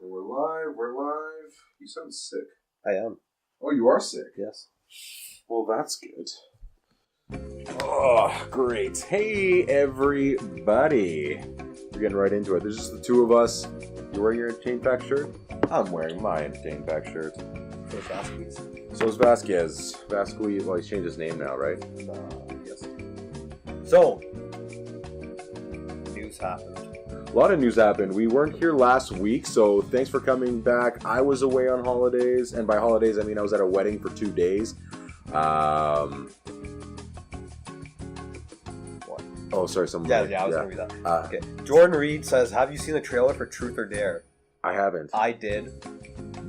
We're live. You sound sick. I am. Oh, you are sick? Yes. Well, that's good. Oh, great. Hey, everybody. We're getting right into it. There's just the two of us. You wearing your Entertain Pack shirt? I'm wearing my Entertain Pack shirt. So is Vasquez. So is Vasquez. Vasquez, well, he's changed his name now, right? Yes. So, news happened. A lot of news happened. We weren't here last week, so thanks for coming back. I was away on holidays, and by holidays I mean I was at a wedding for 2 days. What? Oh, sorry, someone. Yeah, I was going to read that. Okay. Jordan Reed says, have you seen the trailer for Truth or Dare? I haven't. I did.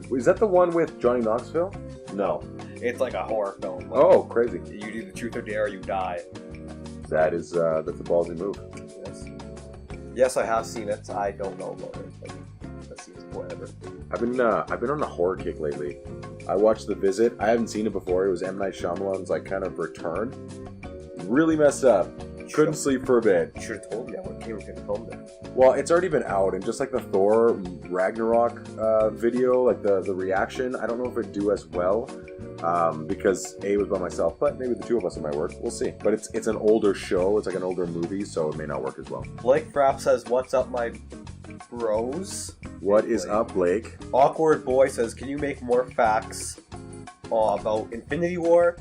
Is that the one with Johnny Knoxville? No. It's like a horror film. Like, Oh, crazy. you do the Truth or Dare or you die. That's a ballsy move. Yes. Yes, I have seen it. I don't know about it. Like, let's see, whatever. I've been on a horror kick lately. I watched The Visit. I haven't seen it before. It was M. Night Shyamalan's like kind of return. Really messed up. Couldn't sleep for a bit. You should have told me that when we filmed it. Well, it's already been out, and just like the Thor Ragnarok video, like the reaction, I don't know if it'd do as well because A, was by myself, but maybe the two of us it might work. We'll see. But it's an older show. It's like an older movie, so it may not work as well. Blake Frapp says, what's up, my bros? What is up, Blake? Awkward Boy says, can you make more facts about Infinity War?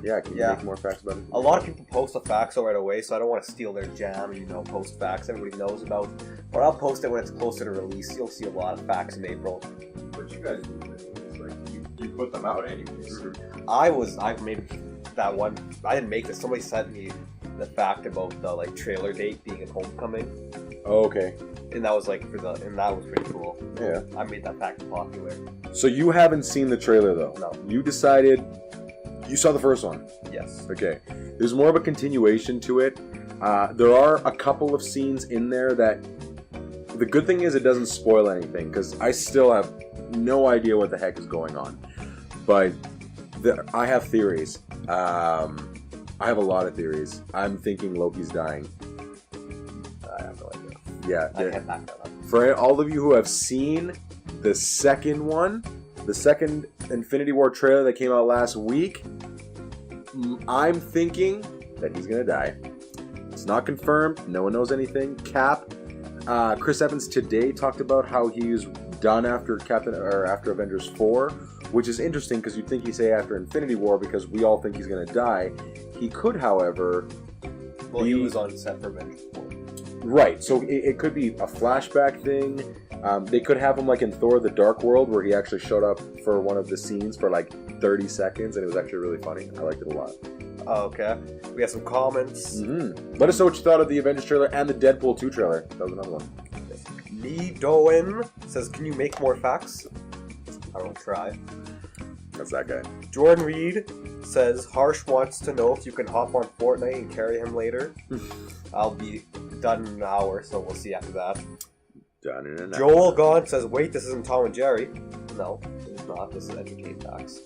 Yeah, can you make more facts about it? A lot of people post the facts right away, so I don't want to steal their jam and, post facts everybody knows about. But I'll post it when it's closer to release. You'll see a lot of facts in April. But you guys do anyways. Like, you put them out anyways. I made that one. I didn't make this. Somebody sent me the fact about the, trailer date being at Homecoming. Oh, okay. And that was, and that was pretty cool. Yeah. I made that fact popular. So you haven't seen the trailer, though? No. You decided... You saw the first one? Yes. Okay. There's more of a continuation to it. There are a couple of scenes in there that... The good thing is it doesn't spoil anything, because I still have no idea what the heck is going on. But I have theories. I have a lot of theories. I'm thinking Loki's dying. I have no idea. Yeah. I can't back that up. For all of you who have seen the second one, the second Infinity War trailer that came out last week, I'm thinking that he's gonna die. It's not confirmed. No one knows anything. Cap. Chris Evans today talked about how he's done after after Avengers 4, which is interesting because you'd think he'd say after Infinity War because we all think he's gonna die. He could, however. Well, he was on set for Avengers 4. Right. So it could be a flashback thing. They could have him like in Thor: The Dark World, where he actually showed up for one of the scenes for like 30 seconds, and it was actually really funny. I liked it a lot. Oh, okay. We got some comments. Mm-hmm. Let us know what you thought of the Avengers trailer and the Deadpool 2 trailer. That was another one. Lee Doan says, can you make more facts? I will try. That's that guy. Jordan Reed says, Harsh wants to know if you can hop on Fortnite and carry him later. I'll be done in an hour, so we'll see after that. Done in an hour. Joel Gaunt says, wait, this isn't Tom and Jerry. No, it's not. This is Entertain Facts.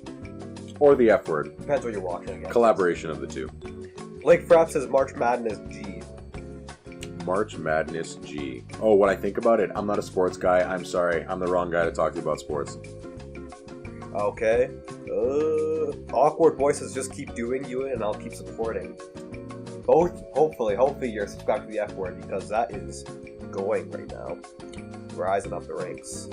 Or the F word. Depends what you're watching, I guess. Collaboration of the two. Blake Frapp says, March Madness G. March Madness G. Oh, what I think about it? I'm not a sports guy. I'm sorry. I'm the wrong guy to talk to you about sports. Okay. Awkward Boy says, just keep doing you and I'll keep supporting. Hopefully you're subscribed to the F word because that is going right now. Rising up the ranks.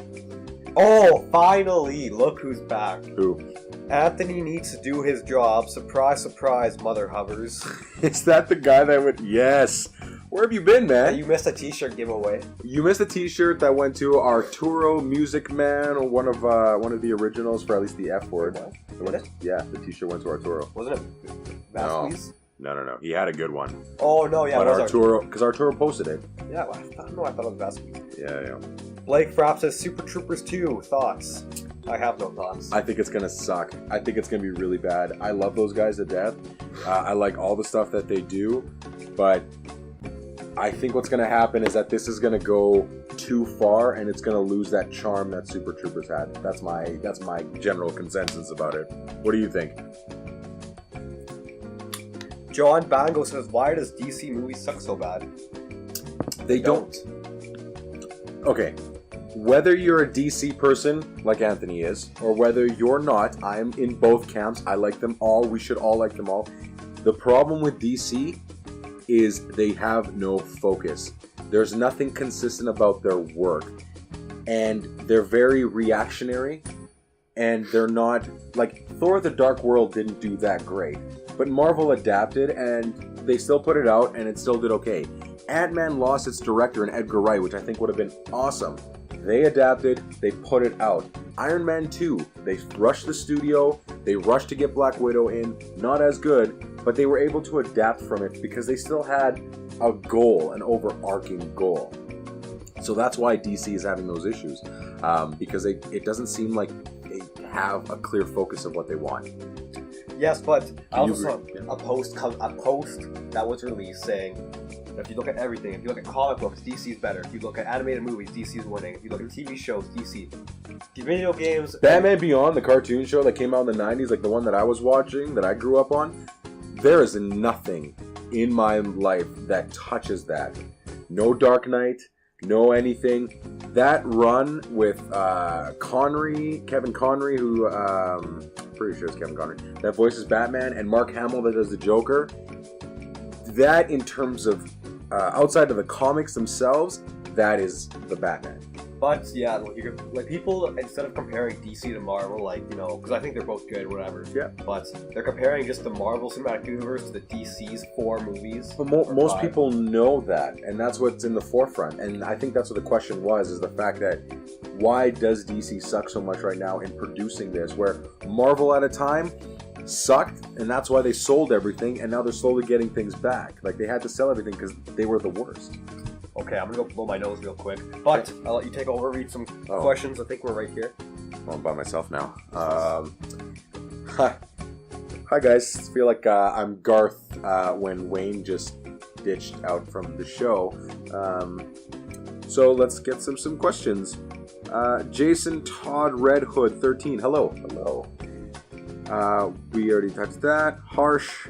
Oh, finally! Look who's back. Who? Anthony needs to do his job. Surprise, surprise, mother hovers. Is that the guy that would... Yes! Where have you been, man? You missed a t-shirt giveaway. You missed a t-shirt that went to Arturo Music Man, one of the originals for at least the F word. Yeah, the t-shirt went to Arturo. Wasn't it Vasquez? No. He had a good one. Oh, no, yeah. But Arturo, because Arturo posted it. Yeah, I thought it was Vasquez. Yeah. Blake Frapp says, Super Troopers 2, thoughts? I have no thoughts. I think it's going to suck. I think it's going to be really bad. I love those guys to death. I like all the stuff that they do, but I think what's going to happen is that this is going to go too far and it's going to lose that charm that Super Troopers had. That's my general consensus about it. What do you think? John Bango says, why does DC movies suck so bad? They don't. Okay. whether you're a DC person like Anthony is, or whether you're not, I'm in both camps. I like them all. We should all like them all. The problem with DC is they have no focus. There's nothing consistent about their work. And they're very reactionary. And they're not... Like, Thor the Dark World didn't do that great. But Marvel adapted, and they still put it out, and it still did okay. Ant-Man lost its director in Edgar Wright, which I think would have been awesome. They adapted, they put it out. Iron Man 2, they rushed the studio, they rushed to get Black Widow in, not as good, but they were able to adapt from it because they still had a goal, an overarching goal. So that's why DC is having those issues, because it doesn't seem like they have a clear focus of what they want. Yes, but I also saw a post that was released saying, if you look at everything, if you look at comic books, DC is better. If you look at animated movies, DC is winning. If you look at TV shows, DC. Video games... Batman Beyond, the cartoon show that came out in the 90s, like the one that I was watching, that I grew up on, there is nothing in my life that touches that. No Dark Knight, no anything. That run with Kevin Connery, who... pretty sure it's Kevin Connery, that voices Batman, and Mark Hamill that does the Joker. That, in terms of outside of the comics themselves, that is the Batman. But yeah, like people, instead of comparing DC to Marvel, like, you know, because I think they're both good, whatever. Yeah. But they're comparing just the Marvel Cinematic Universe to the DC's 4 movies. But most people know that, and that's what's in the forefront. And I think that's what the question was: is the fact that why does DC suck so much right now in producing this, where Marvel at a time sucked, and that's why they sold everything, and now they're slowly getting things back. Like, they had to sell everything because they were the worst. Okay, I'm gonna go blow my nose real quick, but I'll let you take over, read some questions. I think we're right here. Well, I'm by myself now. Hi guys. I feel like I'm Garth when Wayne just ditched out from the show. So let's get some questions. Jason Todd Red Hood 13. Hello. We already touched that. Harsh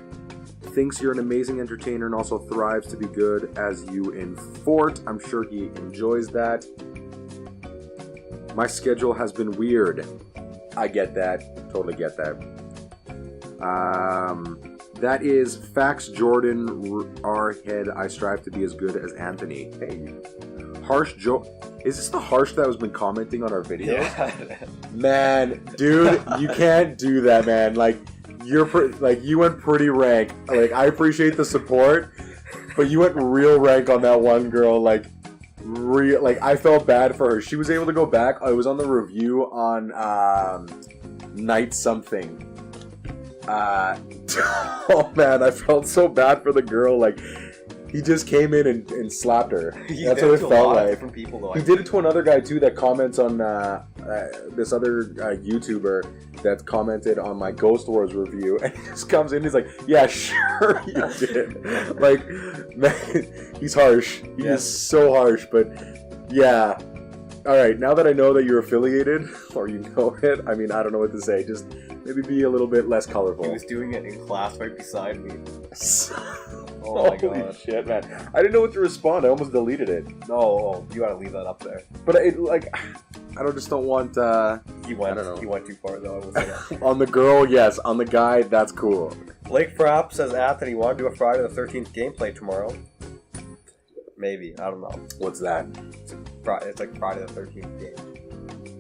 thinks you're an amazing entertainer and also thrives to be good as you in Fort. I'm sure he enjoys that. My schedule has been weird. I get that. Totally get that. That is Fax Jordan R. Head. I strive to be as good as Anthony. Hey. Harsh Joe. Is this the Harsh that has been commenting on our videos? Yeah. Man, dude, you can't do that, man. Like, you went pretty rank. Like, I appreciate the support, but you went real rank on that one girl. Like, I felt bad for her. She was able to go back. I was on the review on Night something. Oh man, I felt so bad for the girl. Like, he just came in and slapped her. That's what it felt like. Different people, though. He did it to another guy too that comments on this other YouTuber that commented on my Ghost Wars review, and he just comes in and he's like, yeah, sure you did. Like, man, he's harsh. He is so harsh, but yeah. Alright, now that I know that you're affiliated, or you know it, I mean, I don't know what to say. Just maybe be a little bit less colorful. He was doing it in class right beside me. Oh my god. Holy shit, man. I didn't know what to respond. I almost deleted it. No, you gotta leave that up there. But I don't want, He went too far, though. I will say that. On the girl, yes. On the guy, that's cool. Blake Frapp says, Anthony, want to do a Friday the 13th gameplay tomorrow? Maybe. I don't know. What's that? It's like Friday the 13th game.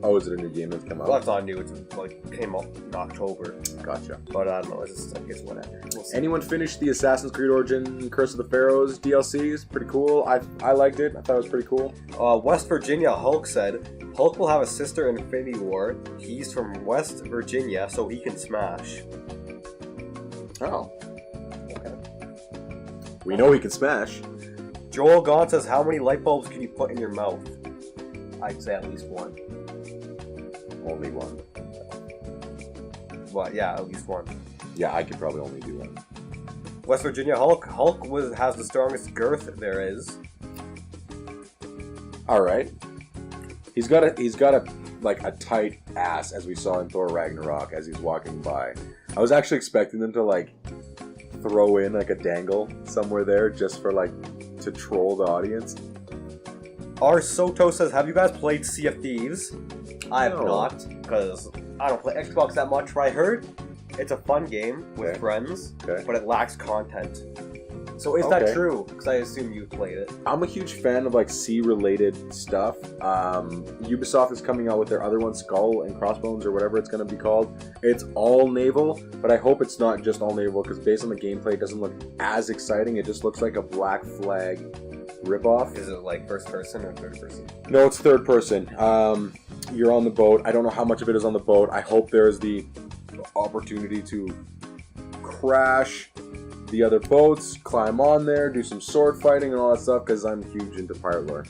Oh, is it a new game that's come out? Well, it's not new. It's like came out in October. Gotcha. But I don't know. It's just, I guess, whatever. We'll see. Anyone finished the Assassin's Creed Origin Curse of the Pharaohs DLC? It's pretty cool. I liked it. I thought it was pretty cool. West Virginia Hulk said, Hulk will have a sister in Infinity War. He's from West Virginia, so he can smash. Oh. Okay. We know he can smash. Joel Gaunt says, how many light bulbs can you put in your mouth? I'd say at least one. Only one. Well, yeah, at least one. Yeah, I could probably only do one. West Virginia Hulk. Hulk has the strongest girth there is. All right. He's got a tight ass, as we saw in Thor Ragnarok as he's walking by. I was actually expecting them to like throw in like a dangle somewhere there just for like to troll the audience. Our Soto says, have you guys played Sea of Thieves? I have No. not, because I don't play Xbox that much, but I heard it's a fun game with friends, but it lacks content. So is that true? Because I assume you played it. I'm a huge fan of like sea-related stuff. Ubisoft is coming out with their other one, Skull and Crossbones or whatever it's going to be called. It's all naval, but I hope it's not just all naval because based on the gameplay, it doesn't look as exciting. It just looks like a Black Flag ripoff. Is it like first person or third person? No, it's third person. You're on the boat. I don't know how much of it is on the boat. I hope there's the opportunity to crash the other boats, climb on there, do some sword fighting and all that stuff because I'm huge into pirate lore.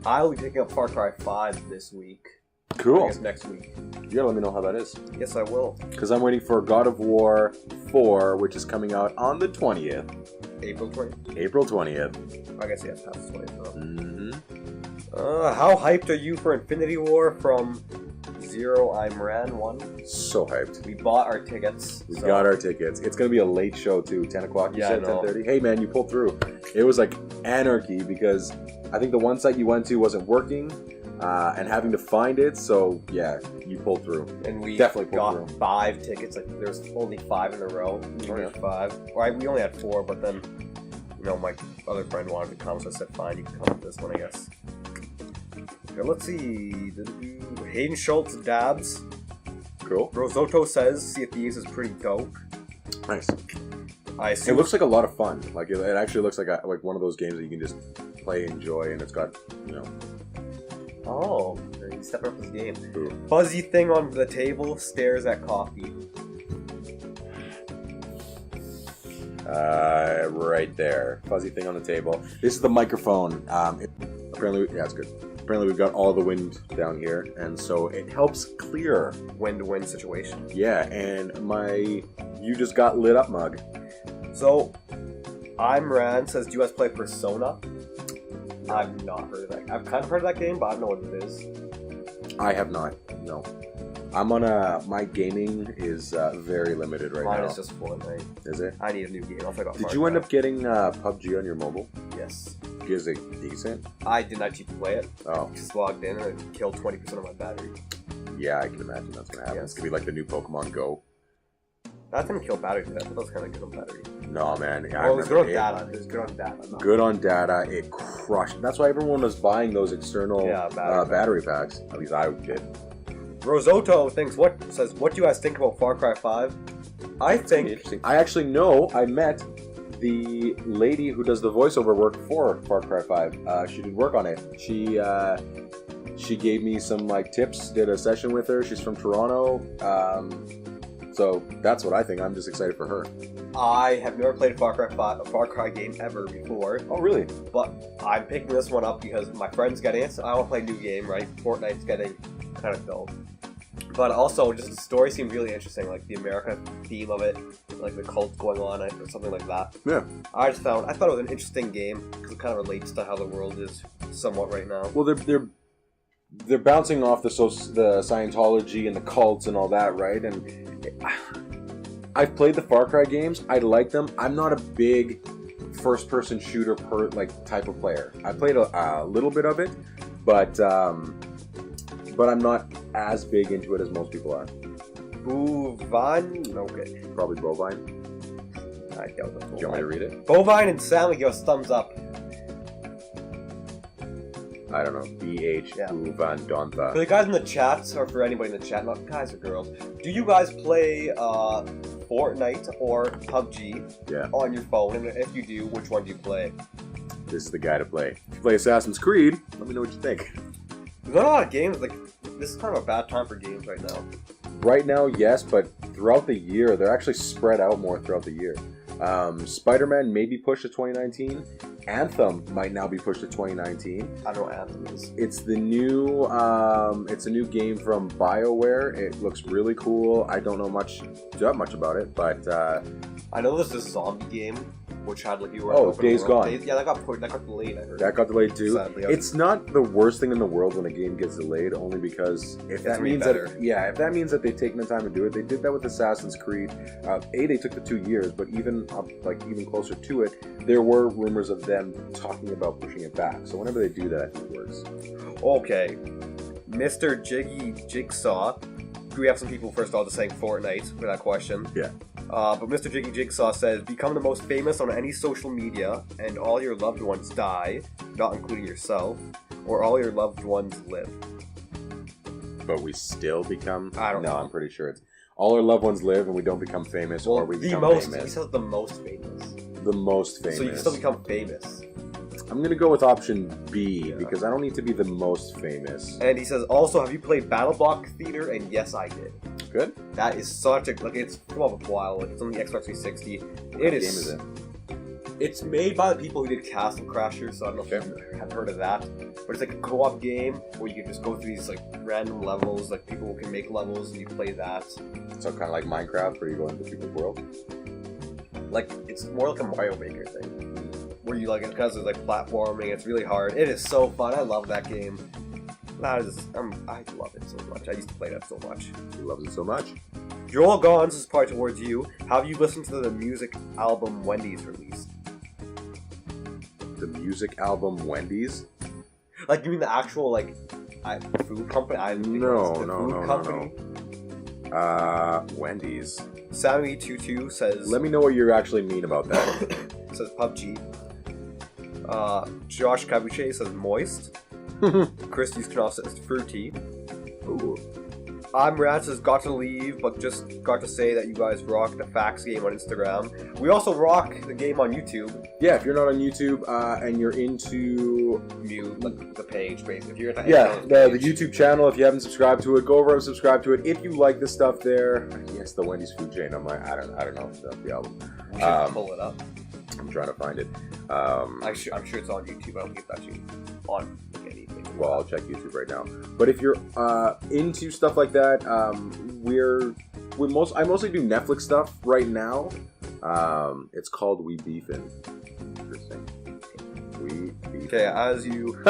I'll be picking up Far Cry 5 this week. Cool. I guess next week. You gotta let me know how that is. Yes, I will. Because I'm waiting for God of War 4, which is coming out on the 20th. April 20th? April 20th. I guess, yes, past the 20th. Mm-hmm. How hyped are you for Infinity War from Zero I'm Ran 1? So hyped. We bought our tickets. We got our tickets. It's going to be a late show, too. 10 o'clock, you said? 10:30? Hey, man, you pulled through. It was like anarchy because I think the one site you went to wasn't working and having to find it. So, yeah, you pulled through. And we definitely got 5 tickets. Like, there's only 5 in a row. We got 5. Well, we only had 4, but then, you know, my other friend wanted to come, so I said, fine, you can come with this one, I guess. Okay, let's see. Hayden Schultz dabs. Cool. Rosoto says Sea of Thieves is pretty dope. Nice. I assume It looks like a lot of fun. Like it actually looks like one of those games that you can just play, enjoy, and it's got, you know. Oh, he's stepping up his game. Ooh. Fuzzy thing on the table stares at coffee. Right there. Fuzzy thing on the table. This is the microphone. Apparently, yeah, it's good. Apparently, we've got all the wind down here, and so it helps clear. Win-win situation. Yeah, and you just got lit up mug. So, I'm Ran says, do you guys play Persona? I've not heard of that. I've kind of heard of that game, but I don't know what it is. I have not. No. I'm on my gaming is very limited right now. Mine is just Fortnite. Is it? I need a new game. I'll pick up Did you end up getting PUBG on your mobile? Yes. Is it decent? I didn't actually play it. Oh. Just logged in and it killed 20% of my battery. Yeah, I can imagine that's going to happen. Yes. It's going to be like the new Pokemon Go. That didn't kill battery to death, but that was kind of good on battery. No, man. Yeah, well, it was good on data. It was good on data. Good on data. It crushed. That's why everyone was buying those external battery packs. At least I did. Rosoto says, what do you guys think about Far Cry 5? I think... Interesting. I actually know I met the lady who does the voiceover work for Far Cry 5. She did work on it. She gave me some tips, did a session with her. She's from Toronto. So that's what I think. I'm just excited for her. I have never played a Far Cry game ever before. Oh, really? But I'm picking this one up because my friend's getting it, so I want to play a new game, right? Fortnite's getting kind of dull. But also, just the story seemed really interesting, like the America theme of it, like the cult going on, or something like that. Yeah. I thought it was an interesting game because it kind of relates to how the world is somewhat right now. Well, they're bouncing off the Scientology and the cults and all that, right? And I've played the Far Cry games. I like them. I'm not a big first-person shooter type of player. I played a little bit of it, but I'm not as big into it as most people are. Bovine? Okay. Probably Bovine. I doubt that's Bovine. Do you want me to read it? Bovine and Sally give us thumbs up. I don't know. BH Uvan Donta. For the guys in the chats, or for anybody in the chat, not guys or girls, do you guys play Fortnite or PUBG on your phone? And if you do, which one do you play? This is the guy to play. If you play Assassin's Creed, let me know what you think. There's not a lot of games, this is kind of a bad time for games right now. Right now, yes, but throughout the year, they're actually spread out more throughout the year. Spider-Man may be pushed to 2019. Anthem might now be pushed to 2019. I don't know what Anthem is. It's the new, it's a new game from BioWare. It looks really cool. I don't know much about it, but I know there's this zombie game which had like you were. Oh, Days Gone. Yeah, that got delayed. I heard. That got delayed too. Sadly, it's not the worst thing in the world when a game gets delayed, only because if that means that they've taken the time to do it, they did that with Assassin's Creed. They took the 2 years, but even even closer to it, there were rumors of them talking about pushing it back. So whenever they do that, I think it works. Okay, Mr. Jigsaw. We have some people first of all just saying Fortnite for that question. Yeah. But Mr. Jigsaw says, become the most famous on any social media and all your loved ones die, not including yourself, or all your loved ones live. But we still become... I don't know. I'm pretty sure it's all our loved ones live and we don't become famous, or we become famous. He says the most famous. The most famous. So you still become famous. I'm going to go with option B, because I don't need to be the most famous. And he says, also, have you played BattleBlock Theater? And yes, I did. Good. That is such a... it's come up a while. It's on the Xbox 360. What game is it? It's made by the people who did Castle Crashers, so I don't know if you have heard of that. But it's like a co-op game where you can just go through these random levels, people can make levels and you play that. So kind of like Minecraft, where you go into people's world? It's more like a Mario Maker thing. Where you because there's platforming, it's really hard. It is so fun. I love that game. I love it so much. I used to play that so much. He loves it so much. Joel Gons is probably towards you. Have you listened to the music album Wendy's released? The music album Wendy's? You mean the actual food company? No. Wendy's. Sammy22 says... Let me know what you actually mean about that. Says PUBG. Josh Cabuche says moist. Chris Ustinov says fruity. Ooh. I'm Rad says got to leave, but just got to say that you guys rock the facts game on Instagram. We also rock the game on YouTube. Yeah, if you're not on YouTube and you're into the page, basically. If you're at the YouTube channel, if you haven't subscribed to it, go over and subscribe to it. If you like the stuff there, yes, the Wendy's food chain. I don't know the album. We should pull it up. I'm trying to find it. I'm sure it's on YouTube. I don't think it's actually on anything. Well, I'll check YouTube right now. But if you're into stuff like that, I mostly do Netflix stuff right now. It's called We Beefin'. Interesting. We Beefin'. Okay, as you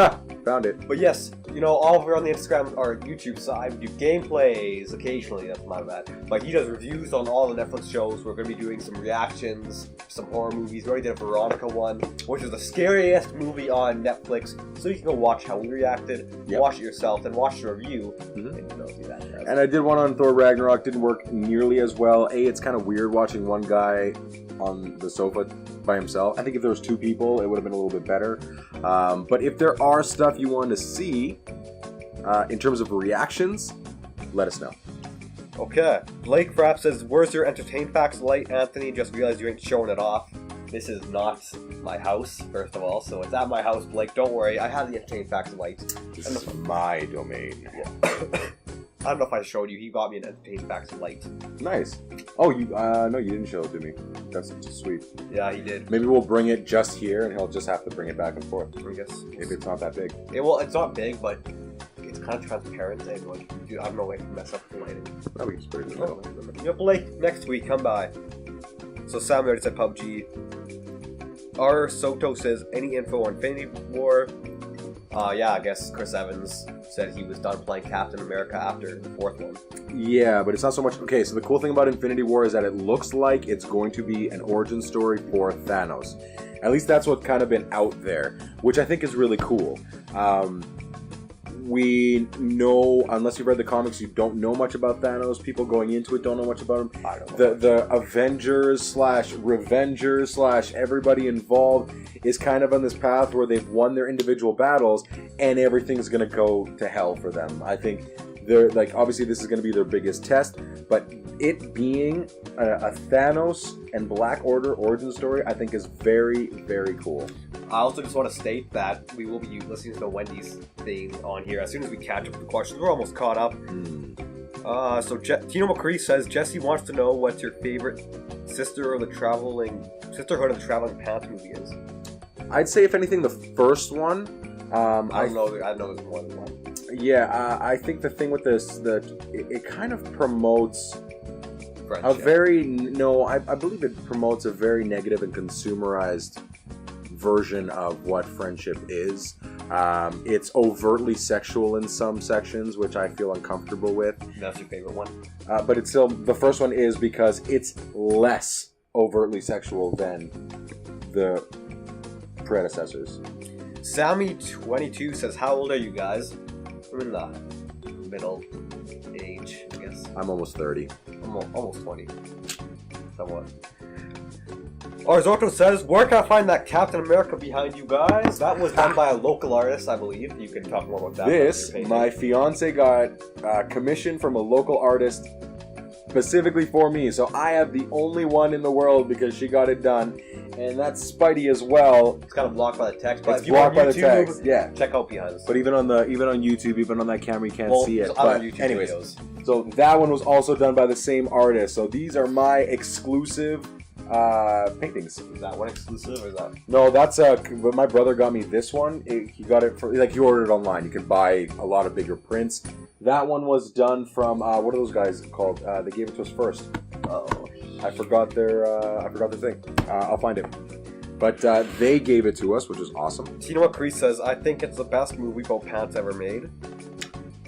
found it. But yes, all over on the Instagram or YouTube side, we do gameplays occasionally. That's my bad. But he does reviews on all the Netflix shows. We're going to be doing some reactions, some horror movies. We already did a Veronica one, which is the scariest movie on Netflix. So you can go watch how we reacted, watch it yourself, then watch the review. Mm-hmm. And I did one on Thor Ragnarok. Didn't work nearly as well. It's kind of weird watching one guy on the sofa by himself. I think if there was two people, it would have been a little bit better. But if there are stuff you want to see in terms of reactions, let us know. Okay. Blake Frapp says, where's your entertain facts light, Anthony? Just realized you ain't showing it off. This is not my house, first of all, so it's at my house, Blake. Don't worry, I have the entertain facts light. This is my domain. Yeah. I don't know if I showed you. He got me an entertain facts light. Nice. Oh, no, you didn't show it to me. That's just sweet. Yeah, he did. Maybe we'll bring it just here, and he'll just have to bring it back and forth. I guess. If it's not that big. Well, it's not big, but it's kind of transparent, and I don't know if I can mess up the lighting. Probably just put it in the middle. Yeah, Blake, next week, come by. So Sam already said PUBG. R. Soto says, any info on Infinity War? I guess Chris Evans said he was done playing Captain America after the fourth one. Yeah, but it's not so much... Okay, so the cool thing about Infinity War is that it looks like it's going to be an origin story for Thanos. At least that's what's kind of been out there, which I think is really cool. We know, unless you've read the comics, you don't know much about Thanos. People going into it don't know much about him. I don't know. The Avengers / Revengers / everybody involved is kind of on this path where they've won their individual battles and everything's going to go to hell for them. I think they're obviously this is going to be their biggest test, but it being a Thanos and Black Order origin story, I think is very, very cool. I also just want to state that we will be listening to the Wendy's thing on here as soon as we catch up with the questions. We're almost caught up. So Tino McCree says, Jesse wants to know what your favorite Sisterhood of the Traveling Pants movie is. I'd say, if anything, the first one. I know there's more than one. Yeah, I think the thing with this, it kind of promotes friendship. I believe it promotes a very negative and consumerized version of what friendship is. It's overtly sexual in some sections, which I feel uncomfortable with. That's your favorite one? But it's still, the first one is because it's less overtly sexual than the predecessors. Sammy22 says, how old are you guys? We're in the middle age, I guess. I'm almost 30. Almost 20. Somewhat. Arzorto says, where can I find that Captain America behind you guys? That was done by a local artist, I believe. You can talk more about that. This, my fiance got commission from a local artist specifically for me. So I have the only one in the world because she got it done. And that's Spidey as well. It's kind of blocked by the text. But it's blocked by the text, yeah. Check out behind us. But even on YouTube, even on that camera, you can't see it. Other But YouTube anyways, videos. so that one was also done by the same artist. So these are my exclusive paintings. Is that one exclusive or is that? No, that's but my brother got me this one. He got it for, like, he ordered it online. You can buy a lot of bigger prints. That one was done from what are those guys called? They gave it to us first. Oh, I forgot their thing. I'll find it. But they gave it to us, which is awesome. Do you know what Kreese says? I think it's the best movie about pants ever made.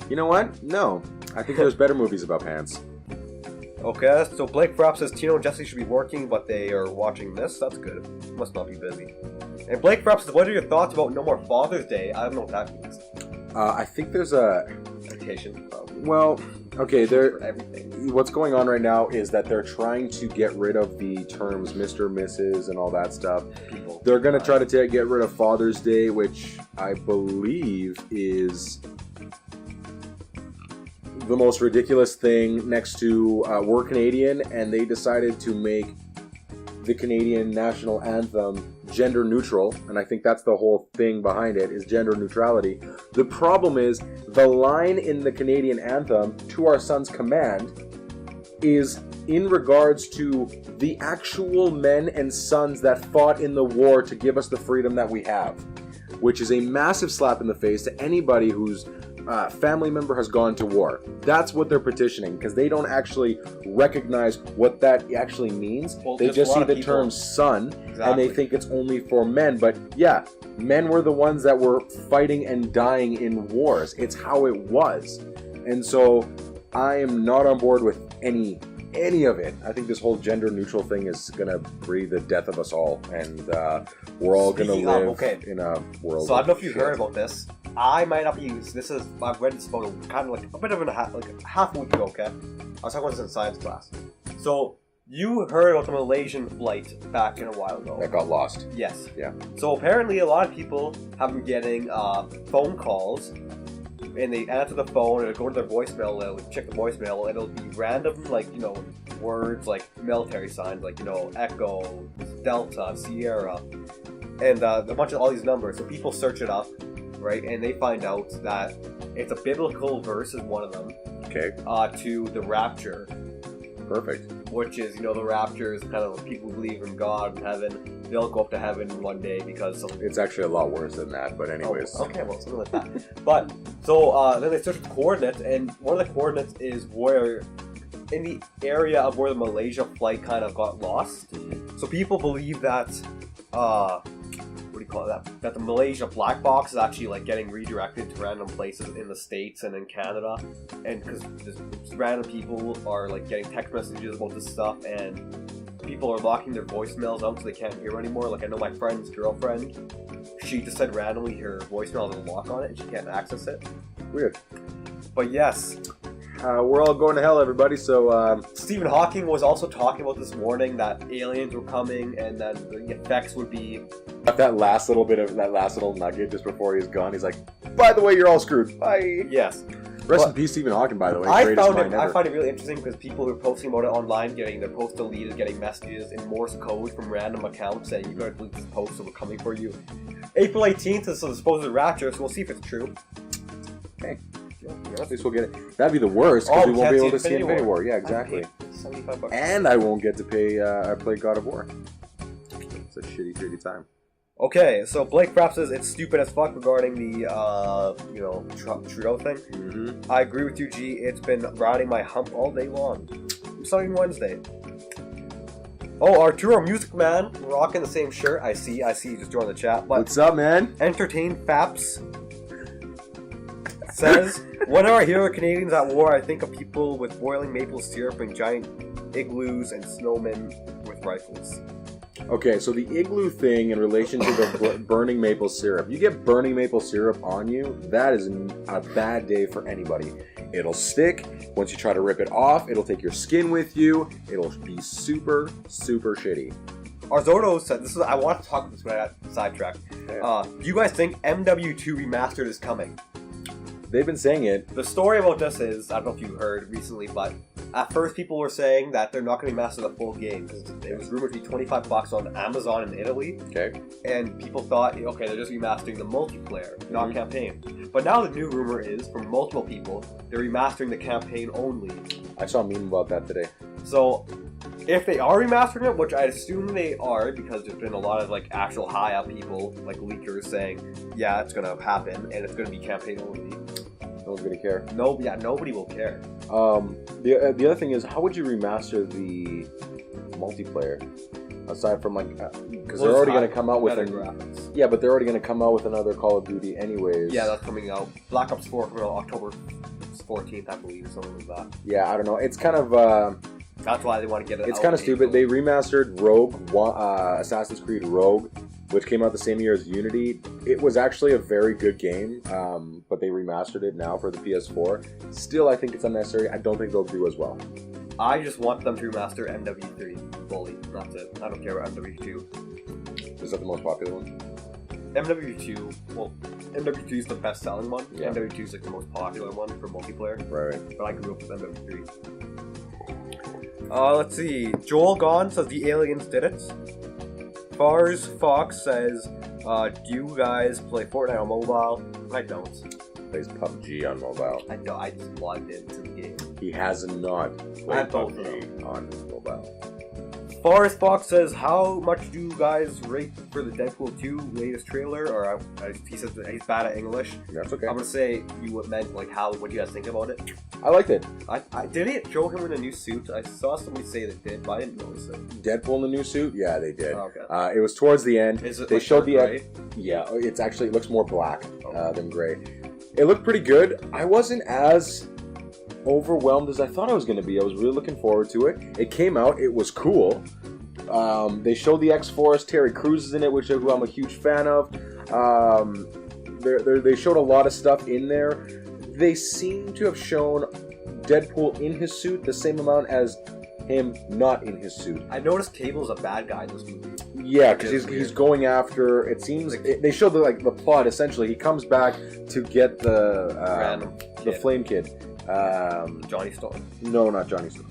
You know what? No, I think there's better movies about pants. Okay, so Blake Frapp says Tino and Jesse should be working, but they are watching this. That's good. Must not be busy. And Blake Frapp says, what are your thoughts about No More Father's Day? I don't know what that means. I think there's a... Citation, probably. Well, okay, For everything. what's going on right now is that they're trying to get rid of the terms Mr., Mrs., and all that stuff. People. They're going to try to get rid of Father's Day, which I believe is the most ridiculous thing next to We're Canadian, and they decided to make the Canadian national anthem gender neutral, and I think that's the whole thing behind it, is gender neutrality. The problem is, the line in the Canadian anthem, "To Our Son's Command," is in regards to the actual men and sons that fought in the war to give us the freedom that we have, which is a massive slap in the face to anybody whose family member has gone to war. That's what they're petitioning, because they don't actually recognize what that actually means. Well, they just see the people... term son, Exactly. and they think it's only for men. But yeah, men were the ones that were fighting and dying in wars. It's how it was. And so I am not on board with any of it. I think this whole gender neutral thing is going to breed the death of us all, and we're all going to live in a world. So I don't know if you've heard about this. I might not be. I've read this about kind of like a bit of half a week ago. Okay, I was talking about this in science class. So you heard about the Malaysian flight back in a while ago that got lost. Yes. Yeah. So apparently, a lot of people have been getting phone calls, and they answer the phone, and it'll go to their voicemail. They'll check the voicemail, and it'll be random, like, you know, words like military signs, like, you know, Echo, Delta, Sierra, and a bunch of all these numbers. So people search it up. Right, and they find out that it's a biblical verse is one of them. Okay. To the rapture. Perfect. Which is, you know, the rapture is kind of people who believe in God and heaven. They'll go up to heaven one day because it's actually a lot worse than that. But anyways. Oh, okay, well, something like that. But so then they search the coordinates, and one of the coordinates is where in the area of where the Malaysia flight kind of got lost. So people believe that. What do you call it? That the Malaysia black box is actually like getting redirected to random places in the States and in Canada, and because random people are like getting text messages about this stuff, and people are locking their voicemails out so they can't hear anymore. Like, I know my friend's girlfriend, she just said randomly her voicemail has a lock on it and she can't access it. Weird. But yes. We're all going to hell, everybody, so... Stephen Hawking was also talking about this morning that aliens were coming, and then the effects would be... That last little nugget just before he's gone, he's like, by the way, you're all screwed. Bye. Yes. Rest in peace, Stephen Hawking, by the way. I find it really interesting because people who are posting about it online, getting their post deleted, getting messages in Morse code from random accounts saying, you gotta delete this post, so we're coming for you. April 18th is the supposed rapture, so we'll see if it's true. Okay. At least we'll get it. That'd be the worst, because we won't be able to see Infinity War. Yeah, exactly. $75. And I won't get to play God of War. It's a shitty time. Okay, so Blake Frapp says it's stupid as fuck regarding the, Trudeau thing. Mm-hmm. I agree with you, G. It's been riding my hump all day long. starting Wednesday. Oh, Arturo Music Man, rocking the same shirt. I see. You just joined the chat. But what's up, man? Entertain Faps says, when our hero Canadians at war, I think of people with boiling maple syrup and giant igloos and snowmen with rifles. Okay, so the igloo thing in relation to the burning maple syrup. You get burning maple syrup on you, that is a bad day for anybody. It'll stick. Once you try to rip it off, it'll take your skin with you. It'll be super, super shitty. Arzordo said, this is, I want to talk about this when I got sidetracked. Yeah. Do you guys think MW2 Remastered is coming? They've been saying it. The story about this is, I don't know if you heard recently, but at first people were saying that they're not going to remaster the full game because it was rumored to be $25 on Amazon in Italy. Okay. And people thought, okay, they're just remastering the multiplayer, not campaign. But now the new rumor is, from multiple people, they're remastering the campaign only. I saw a meme about that today. So, if they are remastering it, which I assume they are, because there's been a lot of like actual high-up people, like leakers, saying, yeah, it's going to happen, and it's going to be campaign only. No one's gonna care. No, yeah, nobody will care. The other thing is, how would you remaster the multiplayer? Aside from like, because they're already gonna come out with graphics. Yeah, but they're already gonna come out with another Call of Duty anyways. Yeah, that's coming out. Black Ops 4 coming out October 14th, I believe, or something like that. Yeah, I don't know. It's kind of that's why they want to get it. It's kind of stupid. They remastered Rogue, Assassin's Creed Rogue, which came out the same year as Unity. It was actually a very good game, but they remastered it now for the PS4. Still, I think it's unnecessary. I don't think they'll do as well. I just want them to remaster MW3 fully. I don't care about MW2. Is that the most popular one? MW2, well, MW3 is the best selling one. Yeah. MW2 is like the most popular one for multiplayer. Right. But I grew up with MW3. Let's see. Joel Gone says the aliens did it. Fars Fox says, do you guys play Fortnite on mobile? I don't. Plays PUBG on mobile. I don't. I just logged into the game. He has not played PUBG on mobile. Forrest Fox says, how much do you guys rate for the Deadpool 2 latest trailer? Or he says that he's bad at English. That's okay. I'm gonna say you meant like what do you guys think about it? I liked it. I did it show him in a new suit? I saw somebody say they did, but I didn't notice it. Deadpool in the new suit? Yeah, they did. Oh, okay. It was towards the end. Is it they like showed the gray? Yeah, it's actually, it looks more black than gray. It looked pretty good. I wasn't as overwhelmed as I thought I was going to be. I was really looking forward to it. It came out. It was cool. They showed the X-Force. Terry Crews is in it, who I'm a huge fan of. They showed a lot of stuff in there. They seem to have shown Deadpool in his suit the same amount as him not in his suit. I noticed Cable's a bad guy in this movie. Yeah, because he's going after. It seems they showed the plot. Essentially, he comes back to get the Flame Kid. Johnny Storm. No, not Johnny Storm.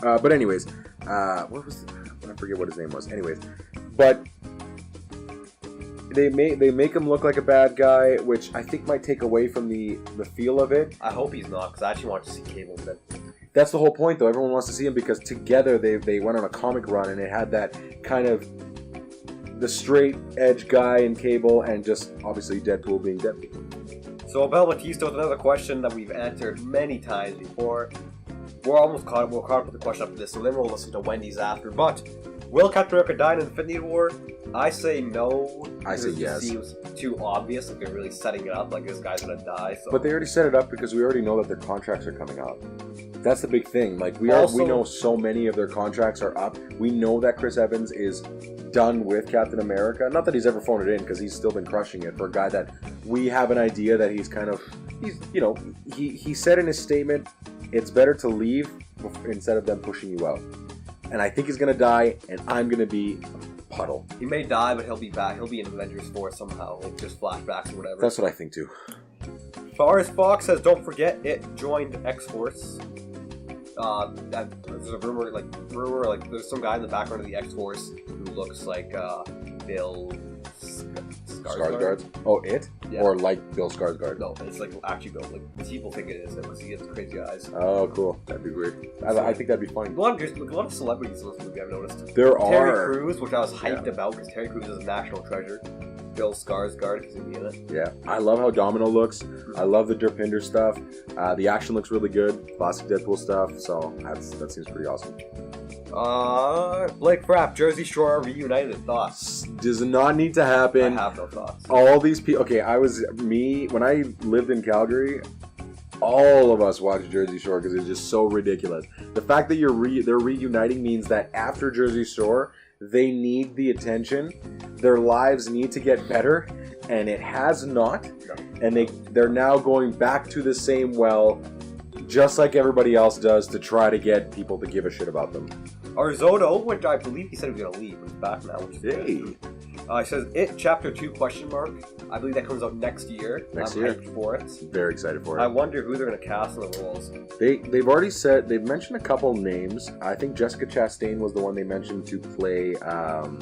But anyways, what was I forget what his name was. Anyways, but they make him look like a bad guy, which I think might take away from the feel of it. I hope he's not, because I actually want to see Cable in Deadpool. That's the whole point, though. Everyone wants to see him because together they went on a comic run, and it had that kind of the straight edge guy in Cable, and just obviously Deadpool being Deadpool. So Abel Batista with another question that we've answered many times before. We're almost caught up with the question after this, so then we'll listen to Wendy's after. But will Captain America die in Infinity War? I say no. I say yes. It seems too obvious that they're really setting it up like this guy's gonna die. So. But they already set it up because we already know that their contracts are coming out. That's the big thing. Like we know so many of their contracts are up. We know that Chris Evans is done with Captain America. Not that he's ever phoned it in, because he's still been crushing it for a guy that we have an idea that he said in his statement, it's better to leave instead of them pushing you out. And I think he's gonna die, and I'm gonna be a puddle. He may die, but he'll be back. He'll be in Avengers 4 somehow, like just flashbacks or whatever. That's what I think too. Forrest Fox says, don't forget it joined X-Force. There's a rumor, there's some guy in the background of the X-Force who looks like Bill Skarsgård. Oh, it? Yeah. Or like Bill Skarsgård? No, it's like actually Bill. Like people think it is him because he has crazy eyes. Oh, cool. That'd be great. I think that'd be funny. A lot of celebrities in this movie I've noticed. There Terry are. Crews, which I was hyped about because Terry Crews is a national treasure. Bill Skarsgård is going to be in it. Yeah, I love how Domino looks. I love the Derpinder stuff. The action looks really good. Classic Deadpool stuff. So that seems pretty awesome. Blake Frapp, Jersey Shore reunited. Thoughts? Does not need to happen. I have no thoughts. All these people. Okay, when I lived in Calgary, all of us watched Jersey Shore because it's just so ridiculous. The fact that they're reuniting means that after Jersey Shore, they need the attention. Their lives need to get better, and it has not. No. And they're now going back to the same well, just like everybody else does, to try to get people to give a shit about them. Arzoto, which I believe he said he was going to leave, is back now. Which is Hey. He says, It Chapter 2, question mark. I believe that comes out next year. Next I'm year. hyped for it. Very excited for I it. wonder who they're going to cast in the roles. They've already said, they've mentioned a couple names. I think Jessica Chastain was the one they mentioned to play, I'm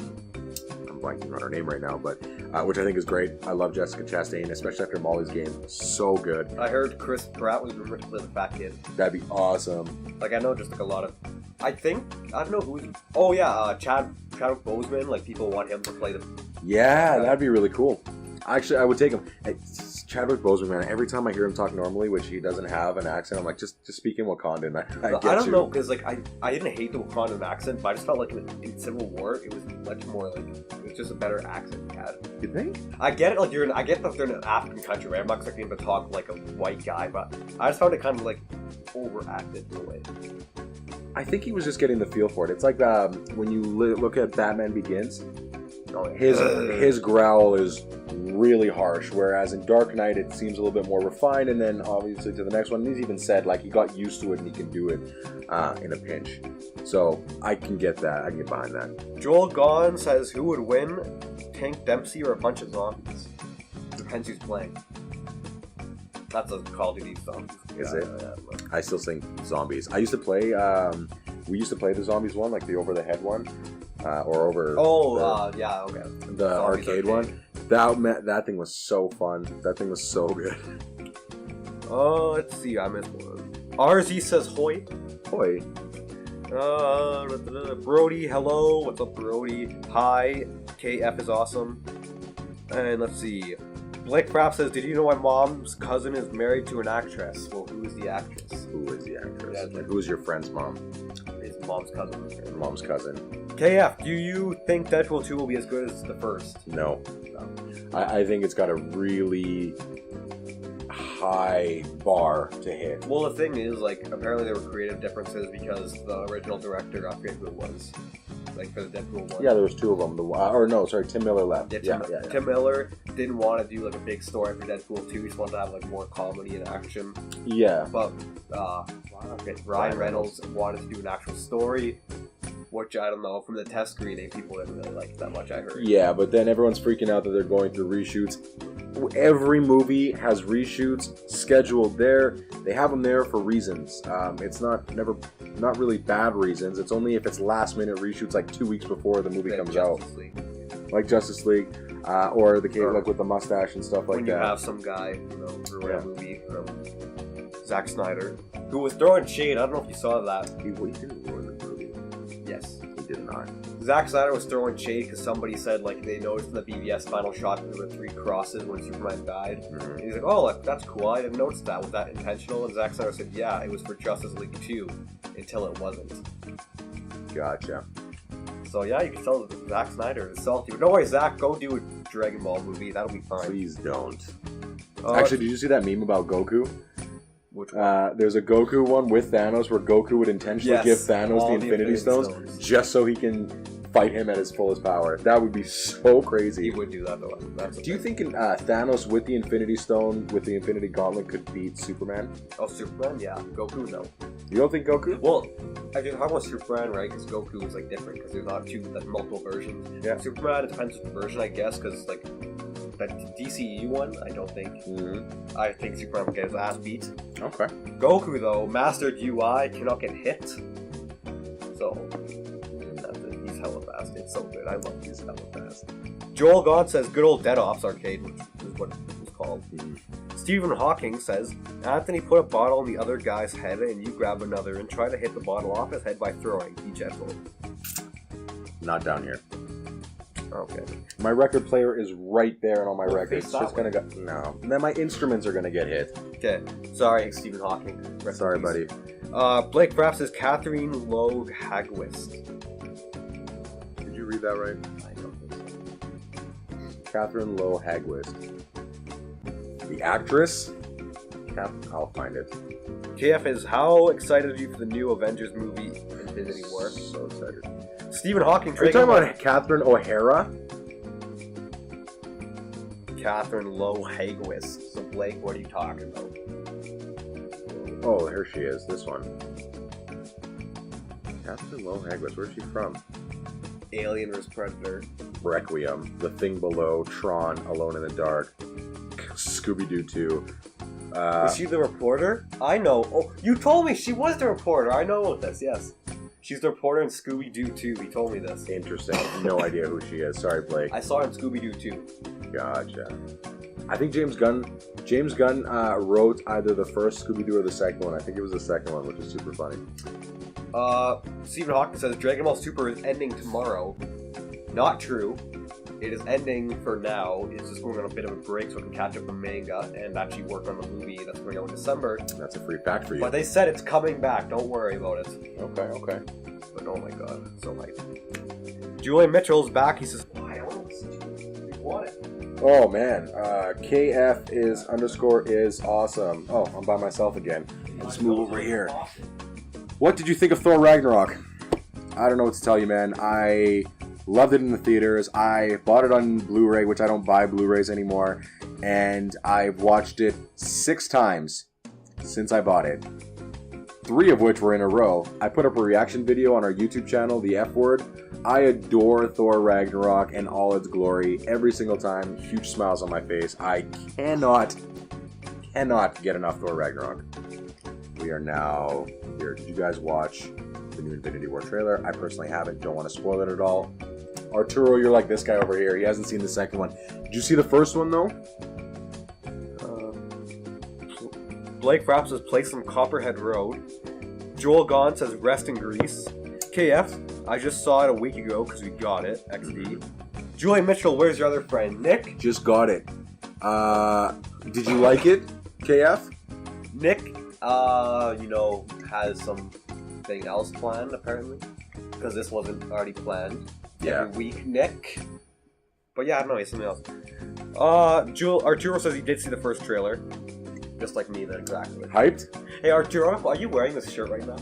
blanking on her name right now, but which I think is great. I love Jessica Chastain, especially after Molly's Game. So good. I heard Chris Pratt was rumored to play the fat kid. That'd be awesome. Like, I know just like a lot of... I don't know who's... Oh, yeah, Chadwick Boseman. Like, people want him to play the... Yeah, that'd be really cool. Actually, I would take him. It's Chadwick Boseman, man. Every time I hear him talk normally, which he doesn't have an accent, I'm like, just speak in Wakandan. I don't know, because like I didn't hate the Wakandan accent, but I just felt like in Civil War, it was much more like it was just a better accent he had. You think? I get it, like I get that they're in an African country, right? I'm not expecting him to talk like a white guy, but I just found it kind of like overacted in a way. I think he was just getting the feel for it. It's like when you look at Batman Begins. His growl is really harsh, whereas in Dark Knight it seems a little bit more refined, and then obviously to the next one, he's even said like he got used to it and he can do it in a pinch. So I can get that. I can get behind that. Joel Gahn says, who would win, Tank Dempsey or a bunch of zombies? Depends who's playing. That's a Call of Duty song. Is it? I still think zombies. I used to play. We used to play the zombies one, like the over the head one. Or over. Yeah, okay. The arcade one. That thing was so fun. That thing was so good. Let's see. I missed one. RZ says hoy. Hoy. Brody, hello. What's up, Brody? Hi. KF is awesome. And let's see. Blake Frapp says, did you know my mom's cousin is married to an actress? Well, who is the actress? Who is the actress? Yeah, and who's your friend's mom? His mom's cousin. Mom's cousin. KF, do you think Deadpool 2 will be as good as the first? No. I think it's got a really high bar to hit. Well, the thing is, like, apparently there were creative differences because the original director, I forget who it was, like, for the Deadpool one. Yeah, there was two of them. Tim Miller left. Tim Miller didn't want to do, like, a big story for Deadpool 2. He just wanted to have, like, more comedy and action. Yeah. But, Ryan Reynolds wanted to do an actual story, which, I don't know, from the test screening, people didn't really like that much, I heard. Yeah, but then everyone's freaking out that they're going through reshoots. Every movie has reshoots scheduled there. They have them there for reasons. It's not really bad reasons. It's only if it's last minute reshoots, like 2 weeks before the movie comes out. Like Justice League, or the case like with the mustache and stuff like that. When you have some guy, ruin a movie from Zack Snyder, who was throwing shade. I don't know if you saw that. He didn't ruin the movie. Yes. He did not. Zack Snyder was throwing shade because somebody said like they noticed in the BVS final shot there were 3 crosses when Superman died. Mm-hmm. And he's like, oh, that's cool. I didn't notice that. Was that intentional? And Zack Snyder said, yeah, it was for Justice League 2 until it wasn't. Gotcha. So yeah, you can tell that Zack Snyder is salty. But no worries, Zack, go do a Dragon Ball movie. That'll be fine. Please don't. Actually, did you see that meme about Goku? Which one? There's a Goku one with Thanos where Goku would intentionally give Thanos the Infinity Stones just so he can fight him at his fullest power. That would be so crazy. He would do that though. Do you think Thanos with the Infinity Stone, with the Infinity Gauntlet, could beat Superman? Oh, Superman? Yeah. Goku, no. You don't think Goku? Well, if you're talking about Superman, right? Because Goku is like different because there's not multiple versions. Yeah. Superman, it depends on the version, I guess, because like that DCU one, I don't think. Mm-hmm. I think Superman will get his ass beat. Okay. Goku though, mastered UI, cannot get hit. So that's it. He's hella fast. It's so good. I love he's hella fast. Joel Gahn says, "Good old Dead Ops arcade," which is what it was called. Mm-hmm. Stephen Hawking says, "Anthony, put a bottle on the other guy's head, and you grab another and try to hit the bottle off his head by throwing. Be gentle." Not down here. Okay. My record player is right there on all my Well, records. face It's just that gonna go. No. Then my instruments are gonna get hit. Okay. Sorry, Stephen Hawking. Rest in Sorry, peace. buddy. Blake Frapp says Catherine Logue Hagwist. Did you read that right? I don't think so. Catherine Lowe Hagwist. The actress? I'll find it. KF is, how excited are you for the new Avengers movie, Infinity War? So excited. Stephen Hawking. Are you talking about Catherine O'Hara? Catherine Lowe Hagwist. So Blake, what are you talking about? Oh, here she is. This one. Catherine Lowe Hagwist. Where's she from? Alien vs Predator. Requiem. The Thing Below. Tron. Alone in the Dark. Scooby-Doo 2. Is she the reporter? I know. Oh, you told me she was the reporter. I know about this, yes. She's the reporter in Scooby-Doo 2. He told me this. Interesting. No idea who she is. Sorry, Blake. I saw her in Scooby-Doo 2. Gotcha. I think James Gunn wrote either the first Scooby-Doo or the second one. I think it was the second one, which is super funny. Stephen Hawking says Dragon Ball Super is ending tomorrow. Not true. It is ending for now. It's just going on a bit of a break so I can catch up the manga and actually work on the movie that's going out in December. That's a free fact for you. But they said it's coming back. Don't worry about it. Okay. But oh my god, so hyped. Julian Mitchell's back. He says, "Why? I want to listen to it. We want it." Oh man, KF is awesome. Oh, I'm by myself again. Let's move over here. What did you think of Thor Ragnarok? I don't know what to tell you, man. I loved it in the theaters. I bought it on Blu-ray, which I don't buy Blu-rays anymore, and I've watched it 6 times since I bought it. 3 of which were in a row. I put up a reaction video on our YouTube channel, The F Word. I adore Thor Ragnarok and all its glory every single time. Huge smiles on my face. I cannot get enough Thor Ragnarok. We are now here. Did you guys watch the new Infinity War trailer? I personally haven't. Don't want to spoil it at all. Arturo, you're like this guy over here. He hasn't seen the second one. Did you see the first one, though? Blake Frapp says, "Play some Copperhead Road." Joel Gahn says, "Rest in Greece." KF, I just saw it a week ago because we got it. XD. Julian Mitchell, where's your other friend? Nick? Just got it. Did you like it, KF? Nick, has something else planned, apparently. Because this wasn't already planned. Yeah. Every week, Nick. But yeah, I don't know, it's something else. Arturo says he did see the first trailer. Just like me, then, exactly. Hyped? Hey, Arturo, are you wearing this shirt right now?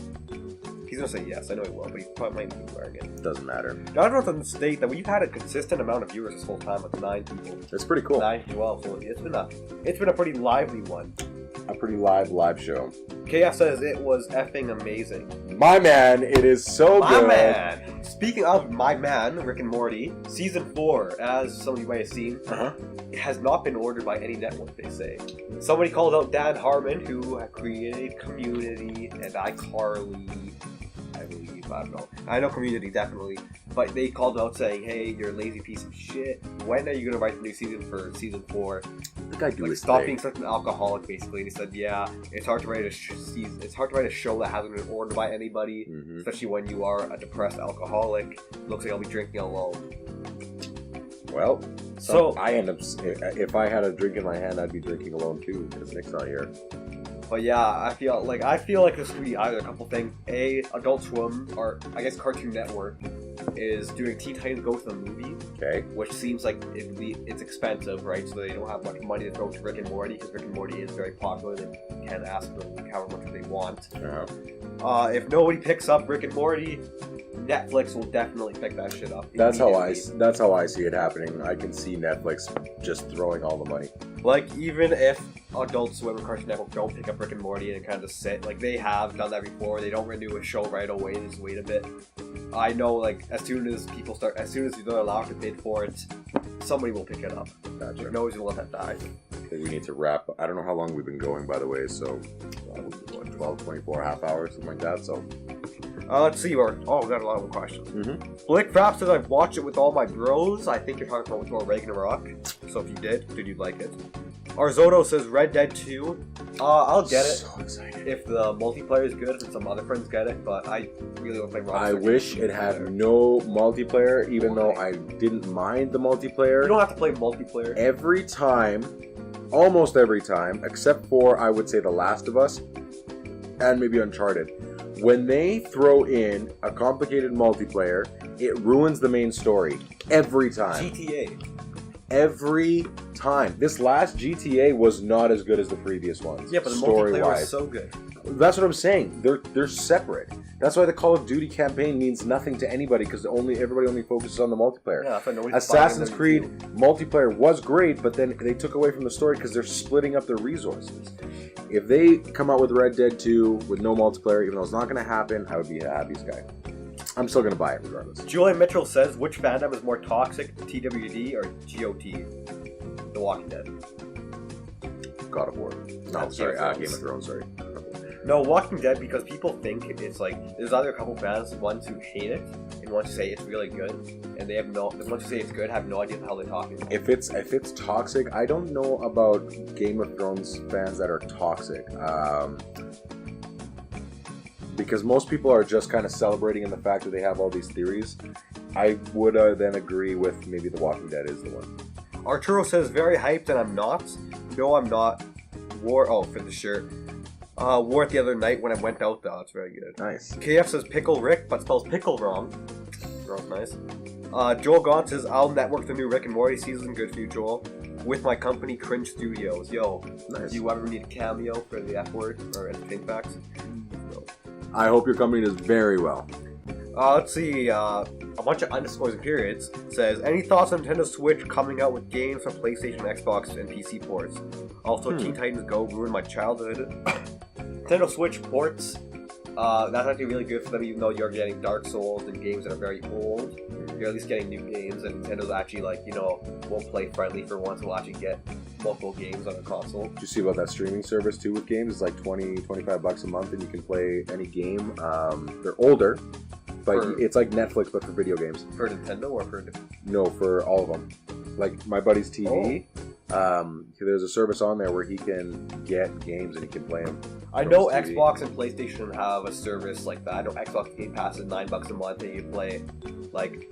He's gonna say yes, I know he will, but he probably might be wearing it. Doesn't matter. Now, I don't know if to state that we've had a consistent amount of viewers this whole time with 9 people. It's pretty cool. 9 to 12, so it's been a pretty lively one. A pretty live show. KF says it was effing amazing. My man, it is so My good. man! Speaking of my man, Rick and Morty, Season 4, as some of you might have seen, it has not been ordered by any network, they say. Somebody called out Dan Harmon, who created Community and iCarly, I believe, I don't know. I know Community, definitely. But they called out saying, hey, you're a lazy piece of shit. When are you going to write the new season for Season 4? The guy do his Stop thing. being such an alcoholic, basically. And he said, yeah, it's hard to write a show that hasn't been ordered by anybody, especially when you are a depressed alcoholic. Looks like I'll be drinking alone. Well, so I end up, if I had a drink in my hand, I'd be drinking alone too, because Nick's not here. But yeah, I feel like this could be either a couple things. A, Adult Swim, or I guess Cartoon Network, is doing Teen Titans Go to the movie. Okay. Which seems like it's expensive, right? So they don't have much money to throw to Rick and Morty, because Rick and Morty is very popular. They can ask for however much they want. If nobody picks up Rick and Morty, Netflix will definitely pick that shit up. That's how I see it happening. I can see Netflix just throwing all the money. Like, even if Adult Swim and Cartoon Network don't pick up Rick and Morty and kind of sit, like, they have done that before. They don't renew a show right away. They just wait a bit. I know, like, as soon as they're allowed to bid for it, somebody will pick it up. Gotcha. Nobody's gonna let that die. I think we need to wrap. I don't know how long we've been going, by the way, so 12, 24, half hours, something like that, so. Let's see, we got a lot of questions. Blake Frapp says, I've watched it with all my bros. I think you're talking about Thor Ragnarok. So if you did you like it? Arzoto says Red Dead 2. I'll get it. So excited. If the multiplayer is good and some other friends get it, but I really want to play Rockstar. I wish it had no multiplayer, even though I didn't mind the multiplayer. You don't have to play multiplayer. Every time, almost every time, except for, I would say, The Last of Us and maybe Uncharted, when they throw in a complicated multiplayer, it ruins the main story. Every time. GTA. Every time. This last GTA was not as good as the previous ones. Yeah, but the multiplayer was so good. That's what I'm saying. They're separate. That's why the Call of Duty campaign means nothing to anybody, because everybody only focuses on the multiplayer. Yeah, I know Assassin's Creed multiplayer was great, but then they took away from the story because they're splitting up their resources. If they come out with Red Dead 2 with no multiplayer, even though it's not going to happen, I would be a happy guy. I'm still going to buy it regardless. Julian Mitchell says, which fandom is more toxic, TWD or GOT? The Walking Dead. God of War. No, That's sorry. Game of Game of Thrones, sorry. No, Walking Dead, because people think it's like, there's either a couple fans, ones who hate it, and ones who say it's really good, and they have no, the ones who say it's good have no idea how they're talking. If it's toxic, I don't know about Game of Thrones fans that are toxic. Because most people are just kind of celebrating in the fact that they have all these theories. I would then agree with maybe The Walking Dead is the one. Arturo says, very hyped, and I'm not. No, I'm not. For the shirt. Wore it the other night when I went out, though. It's very good. Nice. KF says Pickle Rick, but spells pickle wrong. That's nice. Joel Gaunt says, I'll network the new Rick and Morty season. Good for you, Joel. With my company, Cringe Studios. Yo, Nice. do you ever need a cameo for the F word or anything facts? No. I hope your company does very well. Let's see, a bunch of underscores and periods says, any thoughts on Nintendo Switch coming out with games for PlayStation, Xbox, and PC ports? Also, Teen Titans Go ruined my childhood. Nintendo Switch ports, that's actually really good for them, even though you're getting Dark Souls and games that are very old. You're at least getting new games, and Nintendo's actually, like, you know, won't play friendly for once. We'll actually get multiple games on a console. Did you see about that streaming service too with games? It's like $25 a month, and you can play any game. They're older, but it's like Netflix, but for video games. For Nintendo or for... No, for all of them. Like my buddy's TV, there's a service on there where he can get games and he can play them. I know Xbox and PlayStation have a service like that. I know Xbox Game Pass is $9 a month, and you can play like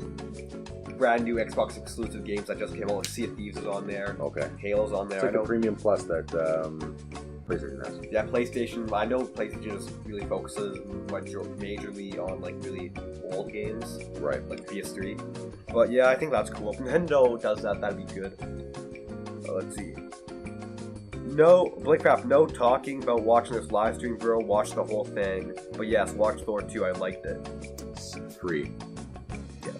brand new Xbox exclusive games that just came out. Like Sea of Thieves is on there. Okay. Halo's on there. It's like I know the Premium Plus that PlayStation has. Yeah, PlayStation. I know PlayStation just really focuses majorly on like really old games, Right. like PS3. But yeah, I think that's cool. If Nintendo does that, that'd be good. Let's see. No, Blakecraft, no talking about watching this live stream, bro. Watch the whole thing. But yes, watch Thor 2. I liked it. It's free. Yes.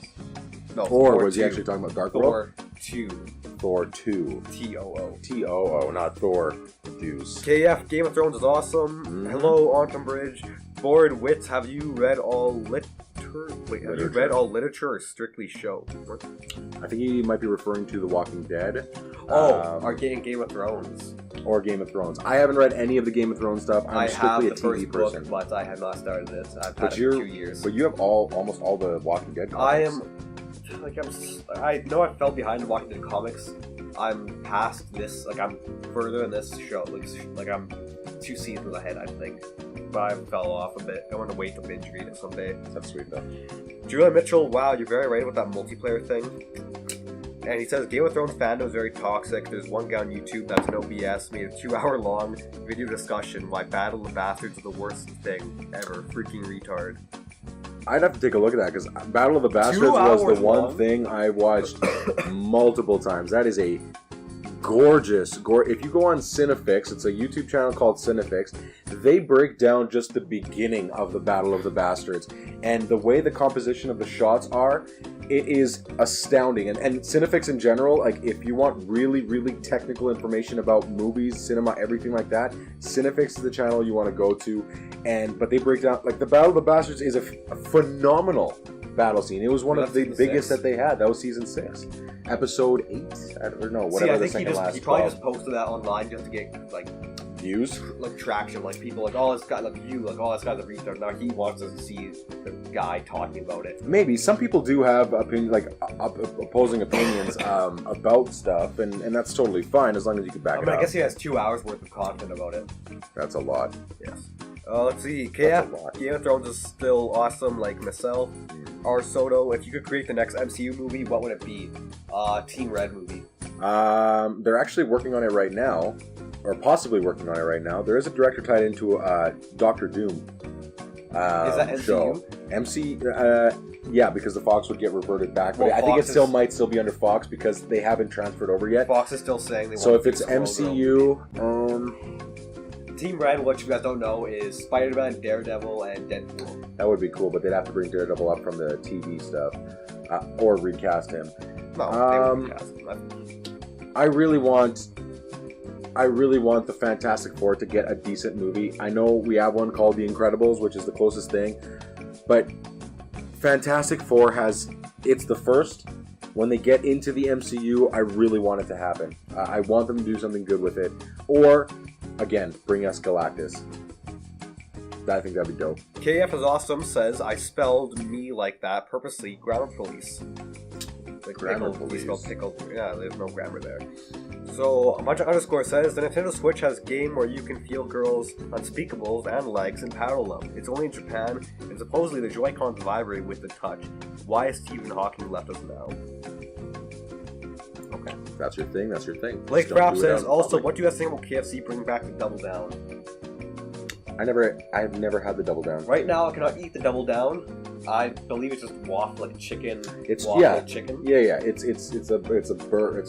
No, Or was 2. he actually talking about Dark Thor World? 2. Thor 2. T-O-O. T-O-O, not Thor. Deuce. KF, Game of Thrones is awesome. Hello, Autumn Bridge. Bored Wits, have you read all literature? Wait, have you read all literature or strictly show? What? I think he might be referring to The Walking Dead. Our Game of Thrones. Or Game of Thrones. I haven't read any of the Game of Thrones stuff. I'm strictly a TV person. But I have not started it. I've had it for 2 years. But you have almost all the Walking Dead comics. I know I fell behind in Walking Dead comics. I'm past this, like I'm further in this show, like I'm 2 seasons ahead, I think. But I fell off a bit. I want to wait to binge read it someday. That's sweet though. Julian Mitchell, wow, you're very right about that multiplayer thing. And he says Game of Thrones fandom is very toxic. There's one guy on YouTube that's no BS made a 2-hour long video discussion why Battle of the Bastards is the worst thing ever. Freaking retard. I'd have to take a look at that because Battle of the Bastards was the one thing I watched multiple times. That is a gorgeous. If you go on Cinefix, it's a YouTube channel called Cinefix. They break down just the beginning of the Battle of the Bastards, and the way the composition of the shots are, it is astounding. And Cinefix in general, like if you want really, really technical information about movies, cinema, everything like that, Cinefix is the channel you want to go to. But they break down, like the Battle of the Bastards is a phenomenal battle scene. It was one of the biggest that they had. That was season 6, episode 8, or no, whatever. See, I think he probably just posted that online just to get like views. Like traction, like people like, oh, this guy, like you, like, oh, this guy's a research. Now he wants us to see the guy talking about it. Maybe some people do have opposing opinions about stuff, and that's totally fine as long as you can back it up. I guess he has 2 hours worth of content about it. That's a lot. Yes. Let's see. KF, Game of Thrones is still awesome. Like myself, R. Soto. If you could create the next MCU movie, what would it be? Team Red movie. They're actually working on it right now, or possibly working on it right now. There is a director tied into Doctor Doom. Is that MCU? Show. Yeah, because the Fox would get reverted back, but I think it might still be under Fox because they haven't transferred over yet. Fox is still saying they want. So if it's MCU, Team Red, what you guys don't know, is Spider-Man, Daredevil, and Deadpool. That would be cool, but they'd have to bring Daredevil up from the TV stuff, or recast him. No, they would recast him. I really want the Fantastic Four to get a decent movie. I know we have one called The Incredibles, which is the closest thing, but Fantastic Four it's the first. When they get into the MCU, I really want it to happen. I want them to do something good with it, or again, bring us Galactus. I think that'd be dope. KF is awesome says, I spelled me like that purposely, grammar police. Like Grammar pickle, police. we spelled pickle. Yeah, there's no grammar there. So, Munch__ says, the Nintendo Switch has a game where you can feel girls' unspeakables and legs and paddle them. It's only in Japan, and supposedly the Joy-Cons vibrate with the touch. Why is Stephen Hawking left us now? Okay. That's your thing. That's your thing. Blake Frapp says, also, what do you guys think about KFC bringing back the Double Down? I've never had the Double Down. Right now, I cannot eat the Double Down. I believe it's just waffle, like chicken. It's chicken. Yeah. It's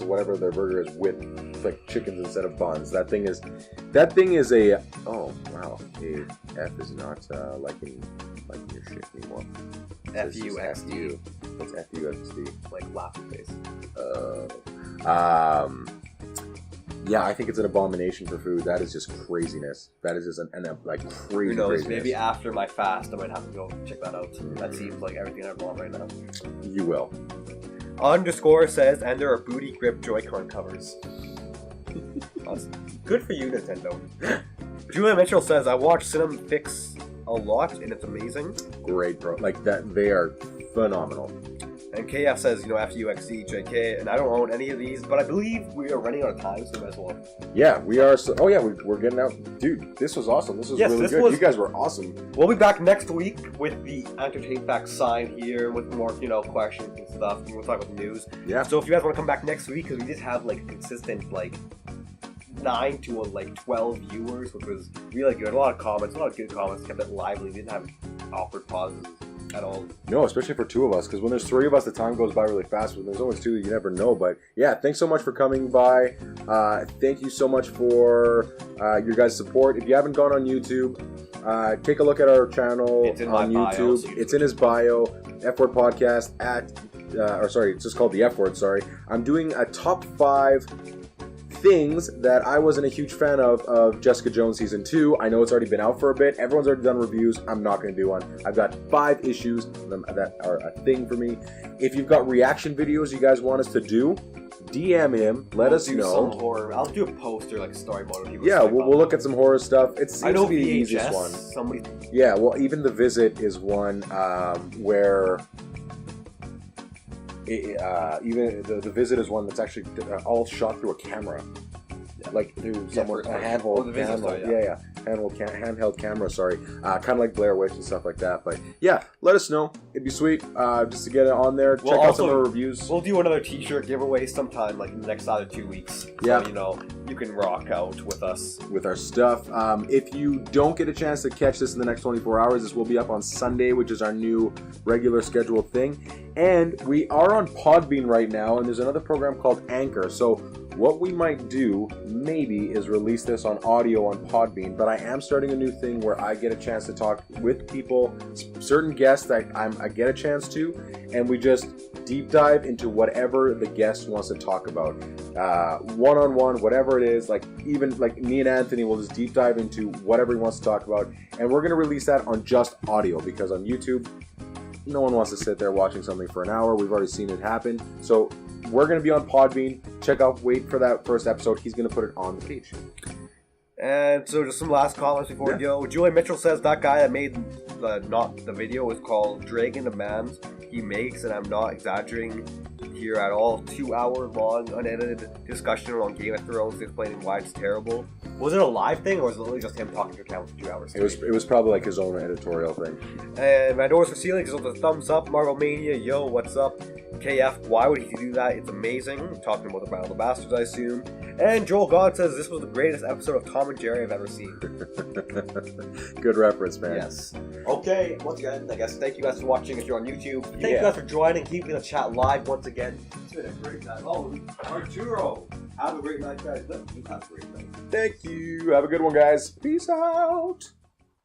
whatever their burger is with, like chickens instead of buns. That thing is a oh wow. A F is not liking your shit anymore. FUXD. What's FUXD? Like laughing face. Yeah, I think it's an abomination for food. That is just craziness. That is just crazy. Who knows? Craziness. Maybe after my fast, I might have to go check that out. That seems like everything I want right now. You will. _ says, and there are booty grip Joy-Con covers. Good for you, Nintendo. Julia Mitchell says, I watch Cinemafix a lot, and it's amazing. Great, bro. Like that, they are phenomenal. And KF says, FUXD, JK, and I don't own any of these, but I believe we are running out of time, so we might as well. Yeah, we are. We're getting out. Dude, this was awesome. This was really good. You guys were awesome. We'll be back next week with the Entertain Facts sign here with more, questions and stuff. And we'll talk about the news. Yeah. So if you guys want to come back next week, because we just have, consistent, 9 to 12 viewers, which was really good. A lot of comments, a lot of good comments, kept it lively. We didn't have awkward pauses at all. No, especially for two of us, because when there's three of us, the time goes by really fast. When there's always two, you never know. But yeah, thanks so much for coming by. Thank you so much for your guys' support. If you haven't gone on YouTube, take a look at our channel on YouTube. It's in his bio. F-Word Podcast it's just called the F-Word. Sorry, I'm doing a top 5 things that I wasn't a huge fan of Jessica Jones Season 2. I know it's already been out for a bit. Everyone's already done reviews. I'm not going to do one. I've got 5 issues that are a thing for me. If you've got reaction videos you guys want us to do, DM him. Let us know. Some horror. I'll do a poster, story mode. Yeah, we'll look at some horror stuff. It seems to be the VHS, easiest one. Yeah, well, even The Visit is one where... even the Visit is one that's actually all shot through a camera, through a handheld camera. Handheld camera. Sorry, kind of like Blair Witch and stuff like that. But yeah, let us know. It'd be sweet just to get it on there. Check out some of our reviews. We'll do another T-shirt giveaway sometime, in the next either 2 weeks. Yeah, so, you can rock out with us with our stuff. If you don't get a chance to catch this in the next 24 hours, this will be up on Sunday, which is our new regular scheduled thing. And we are on Podbean right now, and there's another program called Anchor. So what we might do, maybe, is release this on audio on Podbean, but I am starting a new thing where I get a chance to talk with people, certain guests that I get a chance to, and we just deep dive into whatever the guest wants to talk about. One-on-one, whatever it is, even me and Anthony will just deep dive into whatever he wants to talk about, and we're going to release that on just audio, because on YouTube, no one wants to sit there watching something for an hour. We've already seen it happen. So we're going to be on Podbean. Wait for that first episode. He's going to put it on the page. And so just some last comments before we go. Julie Mitchell says that guy that made the video is called Dragon Demands. He makes, and I'm not exaggerating here at all, 2-hour long unedited discussion on Game of Thrones, explaining why it's terrible. Was it a live thing, or was it literally just him talking to account for 2 hours? It was probably like his own editorial thing. And my doors for ceiling is with a thumbs up. Marvel Mania, yo, what's up? KF, why would he do that? It's amazing. Talking about the Battle of the Bastards, I assume. And Joel God says this was the greatest episode of Tom and Jerry I've ever seen. Good reference, man. Yes. Okay, once again, I guess thank you guys for watching if you're on YouTube. Thank you guys for joining, keeping the chat live once again. It's been a great time. Oh, Arturo, have a great night, guys. You have a great night. Thank you. Have a good one, guys. Peace out.